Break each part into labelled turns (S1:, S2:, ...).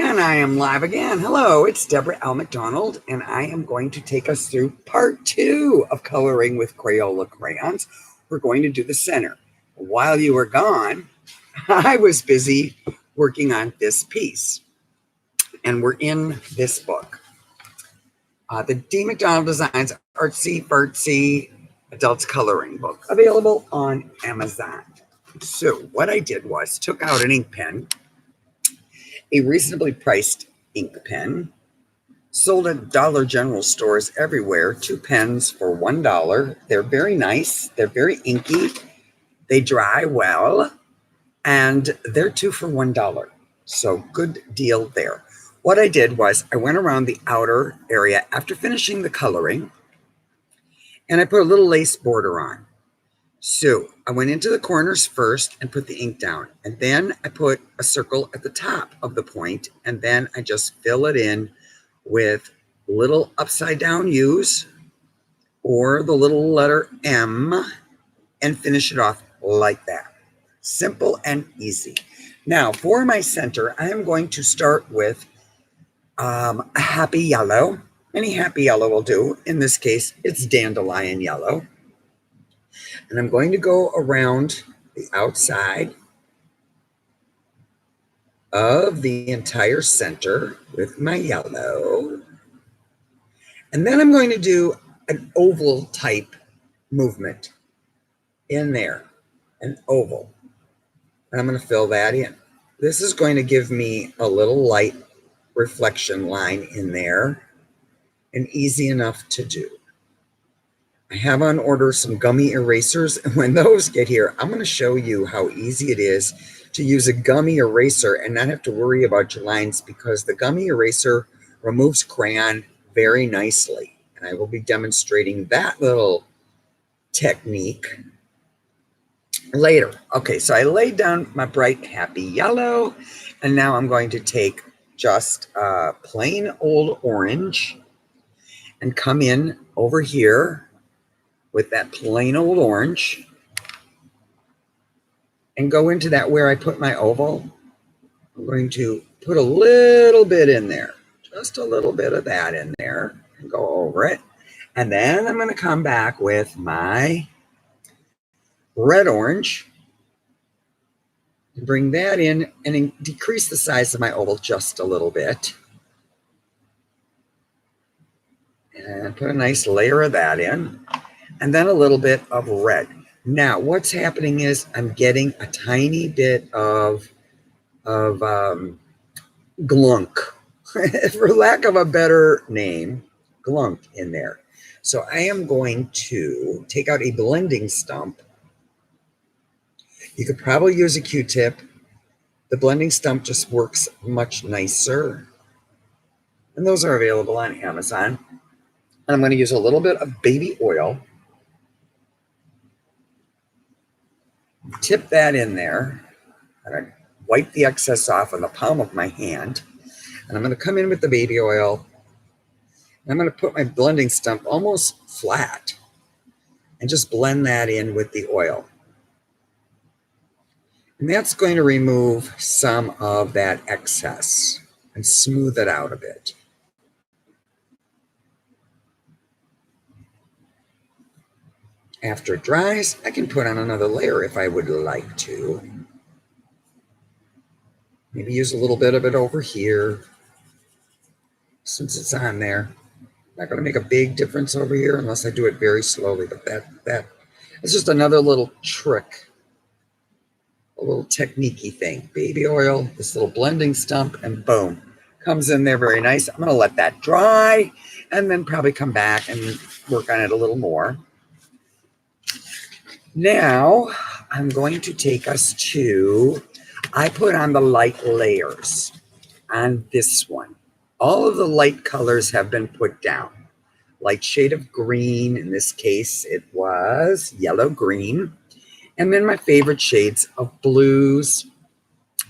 S1: And I am live again. Hello, it's Deborah L. McDonald, and I am going to take us through part 2 of coloring with Crayola crayons. We're going to do the center. While you were gone, I was busy working on this piece, and we're in this book. The D. McDonald Designs Artsy Fartsy Adults Coloring Book, available on Amazon. So what I did was took out an ink pen, a reasonably priced ink pen, sold at Dollar General stores everywhere, 2 pens for $1. They're very nice. They're very inky. They dry well, and they're 2 for $1. So good deal there. What I did was I went around the outer area after finishing the coloring, and I put a little lace border on. So I went into the corners first and put the ink down, and then I put a circle at the top of the point, and then I just fill it in with little upside down U's or the little letter M and finish it off like that. Simple and easy. Now for my center, I am going to start with a happy yellow. Any happy yellow will do. In this case, it's dandelion yellow. And I'm going to go around the outside of the entire center with my yellow. And then I'm going to do an oval type movement in there, an oval. And I'm going to fill that in. This is going to give me a little light reflection line in there, and easy enough to do. I have on order some gummy erasers, and when those get here, I'm going to show you how easy it is to use a gummy eraser and not have to worry about your lines, because the gummy eraser removes crayon very nicely. And I will be demonstrating that little technique later. Okay, so I laid down my bright happy yellow, and now I'm going to take just plain old orange and come in over here with that plain old orange and go into that where I put my oval. I'm going to put a little bit in there, just a little bit of that in there, and go over it. And then I'm going to come back with my red orange and bring that in and decrease the size of my oval just a little bit. And put a nice layer of that in. And then a little bit of red. Now, what's happening is I'm getting a tiny bit of glunk, for lack of a better name, glunk in there. So I am going to take out a blending stump. You could probably use a Q-tip. The blending stump just works much nicer. And those are available on Amazon. And I'm going to use a little bit of baby oil. Tip that in there, and I wipe the excess off on the palm of my hand, and I'm going to come in with the baby oil, and I'm going to put my blending stump almost flat and just blend that in with the oil. And that's going to remove some of that excess and smooth it out a bit. After it dries, I can put on another layer if I would like to. Maybe use a little bit of it over here since it's on there. Not going to make a big difference over here unless I do it very slowly, but that's just another little trick, a little technique-y thing. Baby oil, this little blending stump, and boom, comes in there very nice. I'm going to let that dry and then probably come back and work on it a little more. Now, I'm going to take us to, I put on the light layers on this one. All of the light colors have been put down. Light shade of green, in this case, it was yellow-green. And then my favorite shades of blues,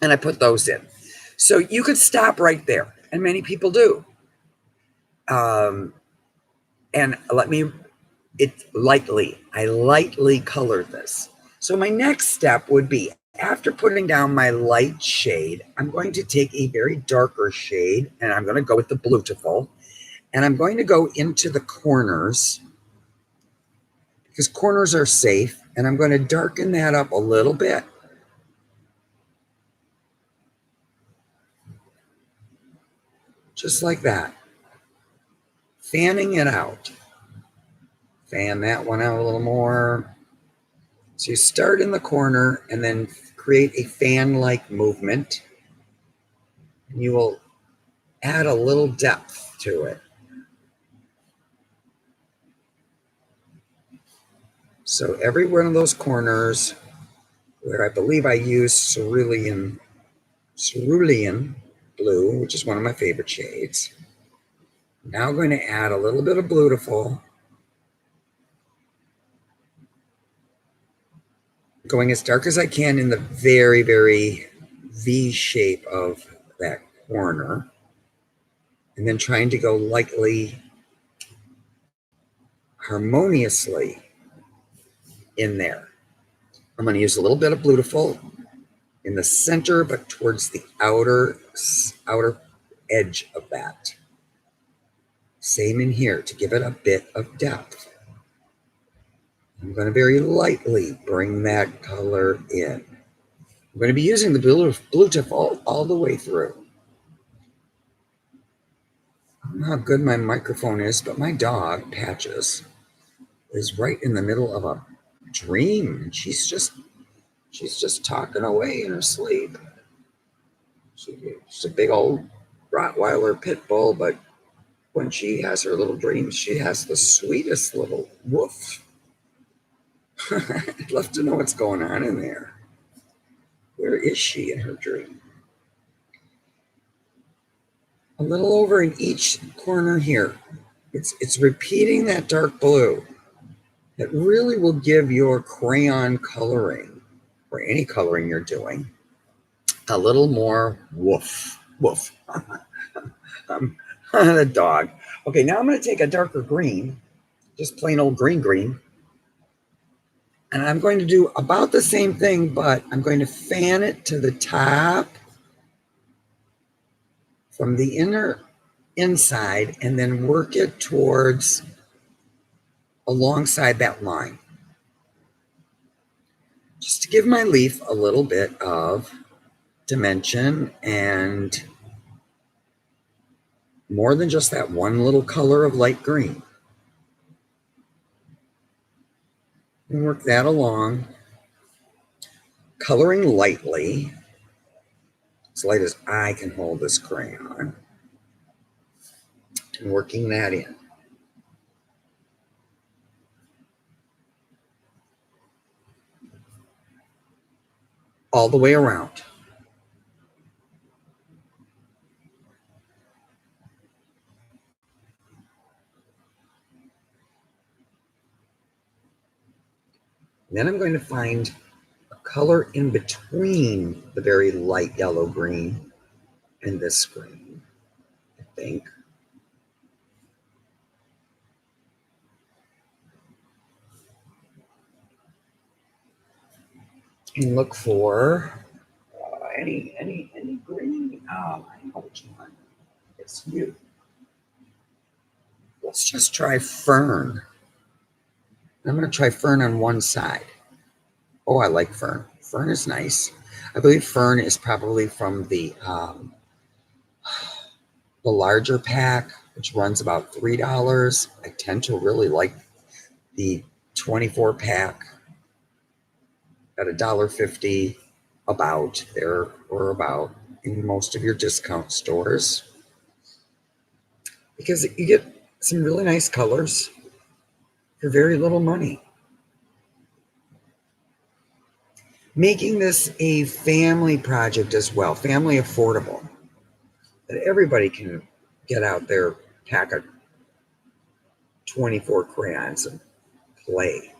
S1: and I put those in. So you could stop right there, and many people do. And let me... I lightly colored this. So my next step would be, after putting down my light shade, I'm going to take a very darker shade, and I'm going to go with the Beautiful, and I'm going to go into the corners because corners are safe, and I'm going to darken that up a little bit. Just like that. Fanning it out. Fan that one out a little more. So you start in the corner and then create a fan-like movement. And you will add a little depth to it. So every one of those corners where I believe I used cerulean blue, which is one of my favorite shades. Now I'm going to add a little bit of Beautiful. Going as dark as I can in the very, very V shape of that corner. And then trying to go lightly, harmoniously in there. I'm going to use a little bit of Beautiful in the center, but towards the outer edge of that. Same in here to give it a bit of depth. I'm going to very lightly bring that color in. I'm going to be using the Beautiful all the way through. I don't know how good my microphone is, but my dog, Patches, is right in the middle of a dream. She's just talking away in her sleep. She's a big old Rottweiler pit bull, but when she has her little dreams, she has the sweetest little woof. I'd love to know what's going on in there. Where is she in her dream? A little over in each corner here. It's repeating that dark blue. That really will give your crayon coloring, or any coloring you're doing, a little more woof. The dog. Okay, now I'm going to take a darker green, just plain old green, and I'm going to do about the same thing, but I'm going to fan it to the top from the inside and then work it towards alongside that line. Just to give my leaf a little bit of dimension and more than just that one little color of light green. And work that along, coloring lightly, as light as I can hold this crayon, and working that in. All the way around. Then I'm going to find a color in between the very light yellow green and this green, I think. And look for any green. Oh, I know which one. It's you. Let's just try fern. I'm going to try fern on one side. Oh, I like fern. Fern is nice. I believe fern is probably from the larger pack, which runs about $3. I tend to really like the 24 pack at $1.50 about there or about in most of your discount stores, because you get some really nice colors for very little money. Making this a family project as well, family affordable, that everybody can get out their pack of 24 crayons and play.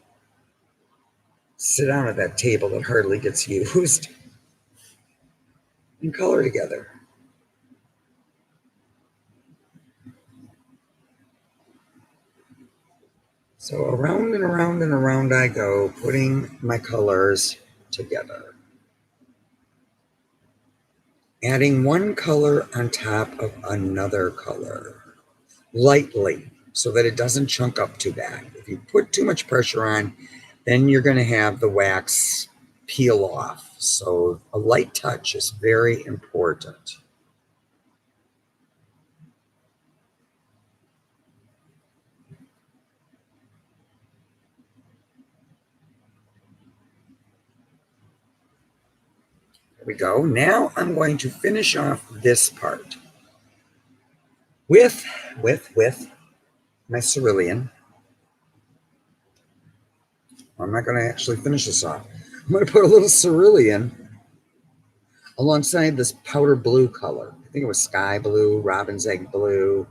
S1: Sit down at that table that hardly gets used and color together. So around and around and around I go, putting my colors together. adding one color on top of another color lightly so that it doesn't chunk up too bad. If you put too much pressure on, then you're going to have the wax peel off. So a light touch is very important. There we go. Now I'm going to finish off this part with my cerulean. I'm not going to actually finish this off. I'm going to put a little cerulean alongside this powder blue color. I think it was sky blue, robin's egg blue.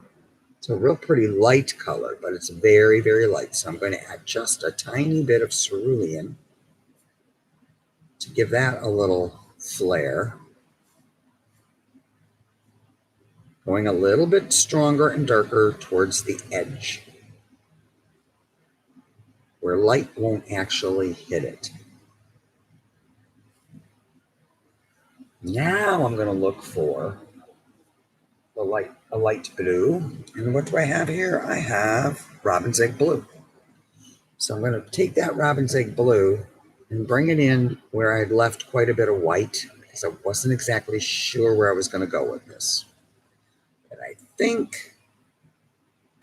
S1: It's a real pretty light color, but it's very, very light. So I'm going to add just a tiny bit of cerulean to give that a little flare. Going a little bit stronger and darker towards the edge, where light won't actually hit it. Now I'm going to look for a light blue. And what do I have here? I have robin's egg blue. So I'm going to take that robin's egg blue and bring it in where I'd left quite a bit of white because I wasn't exactly sure where I was going to go with this. But I think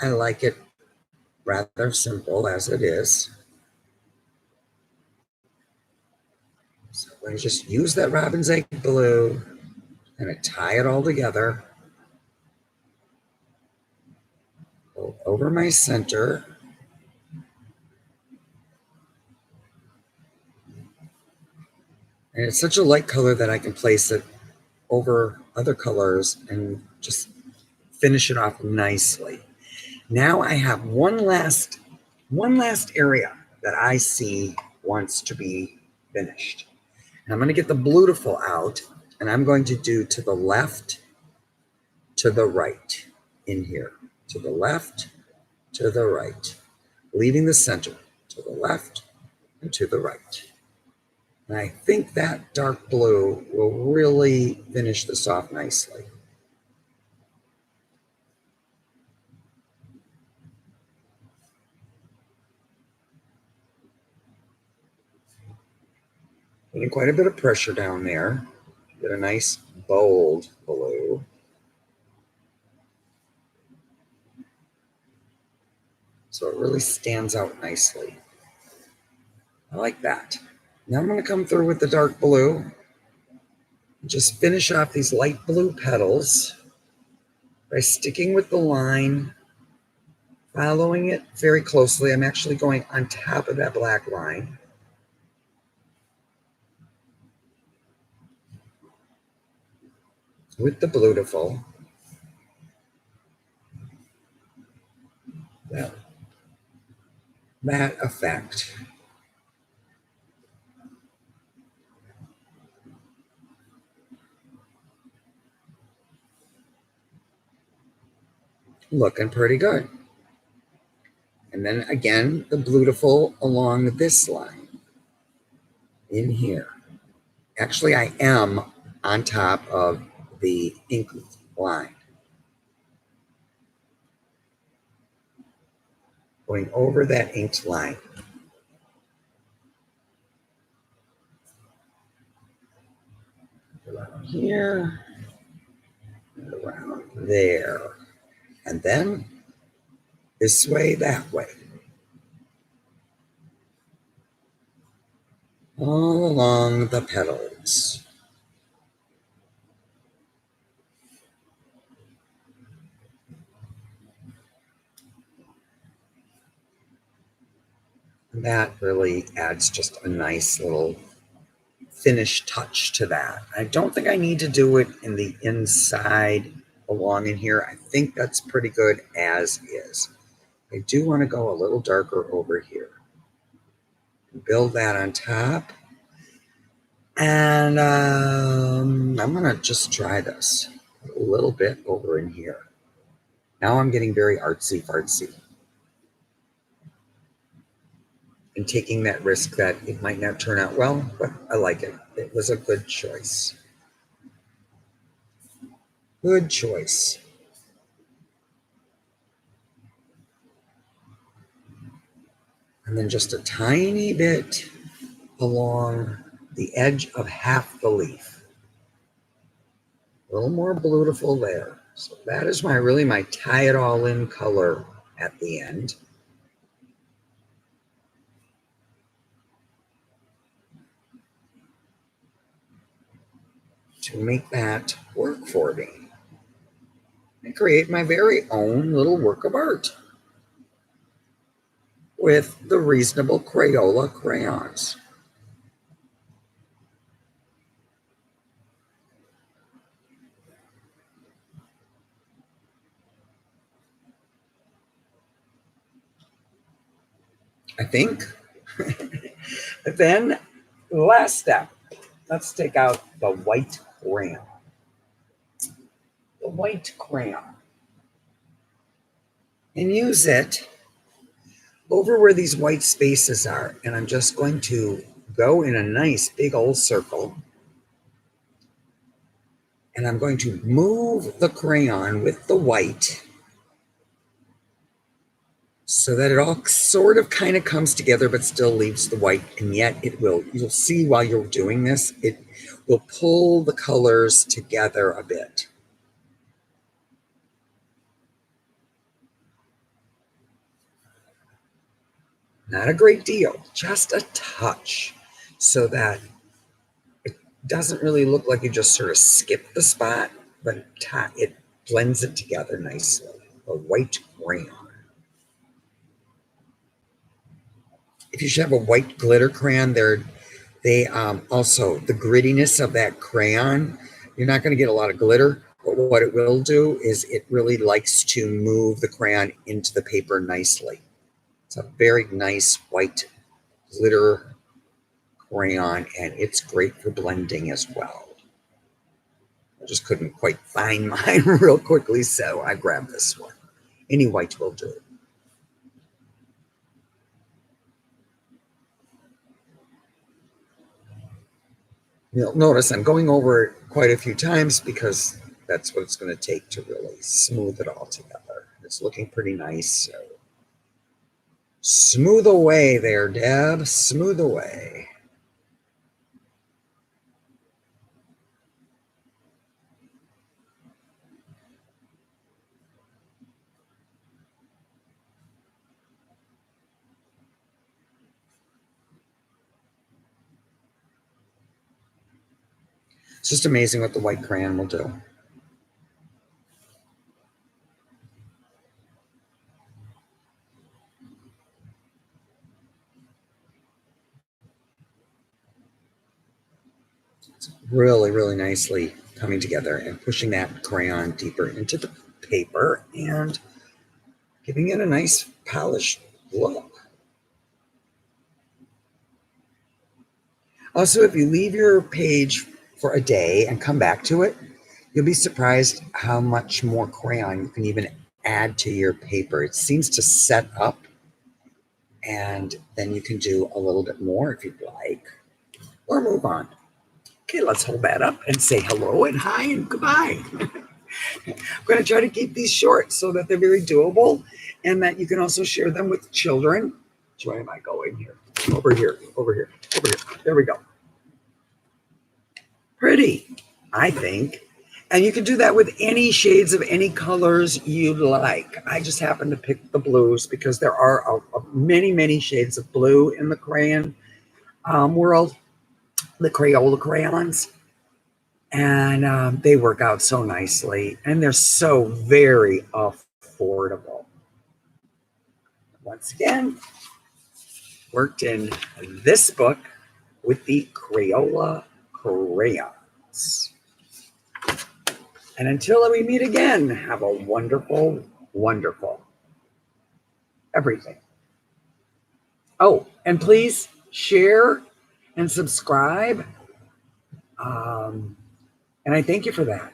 S1: I like it rather simple as it is. So I'm going to just use that robin's egg blue and tie it all together. Go over my center. And it's such a light color that I can place it over other colors and just finish it off nicely. Now I have one last area that I see wants to be finished. And I'm going to get the Beautiful out, and I'm going to do to the left, to the right in here. To the left, to the right. Leaving the center. To the left and to the right. And I think that dark blue will really finish this off nicely. Putting quite a bit of pressure down there. Get a nice bold blue. So it really stands out nicely. I like that. Now I'm going to come through with the dark blue. And just finish off these light blue petals by sticking with the line, following it very closely. I'm actually going on top of that black line. With the Beautiful. That effect. Looking pretty good. And then again, the Beautiful along this line in here. Actually, I am on top of the ink line. Going over that inked line. Around here, and around there. And then this way, that way. All along the petals. And that really adds just a nice little finish touch to that. I don't think I need to do it in the inside along in here. I think that's pretty good as is. I do want to go a little darker over here. Build that on top. And I'm going to just try this a little bit over in here. Now I'm getting very artsy-fartsy. And taking that risk that it might not turn out well, but I like it. It was a good choice. Good choice. And then just a tiny bit along the edge of half the leaf. A little more beautiful there. So that is my tie it all in color at the end. To make that work for me and create my very own little work of art with the reasonable Crayola crayons. I think. Then, last step, let's take out the white crayon. The white crayon. And use it over where these white spaces are. And I'm just going to go in a nice big old circle. And I'm going to move the crayon with the white so that it all sort of kind of comes together but still leaves the white. And yet you'll see while you're doing this, it will pull the colors together a bit. Not a great deal, just a touch, so that it doesn't really look like you just sort of skip the spot, but it blends it together nicely. A white crayon. If you should have a white glitter crayon, they also, the grittiness of that crayon, you're not going to get a lot of glitter, but what it will do is it really likes to move the crayon into the paper nicely. It's a very nice white glitter crayon, and it's great for blending as well. I just couldn't quite find mine real quickly, so I grabbed this one. Any white will do. You'll notice I'm going over it quite a few times because that's what it's going to take to really smooth it all together. It's looking pretty nice, so smooth away there, Deb. Smooth away. It's just amazing what the white crayon will do. It's really, really nicely coming together and pushing that crayon deeper into the paper and giving it a nice polished look. Also, if you leave your page for a day and come back to it, you'll be surprised how much more crayon you can even add to your paper. It seems to set up, and then you can do a little bit more if you'd like, or move on. Okay, let's hold that up and say hello and hi and goodbye. I'm going to try to keep these short so that they're very doable and that you can also share them with children. Which way am I going here? Over here, over here, over here. There we go. Pretty, I think. And you can do that with any shades of any colors you like. I just happen to pick the blues because there are many, many shades of blue in the crayon world, the Crayola crayons. And they work out so nicely. And they're so very affordable. Once again, worked in this book with the Crayola crayons. And until we meet again, have a wonderful, wonderful everything. Oh, and please share and subscribe. And I thank you for that.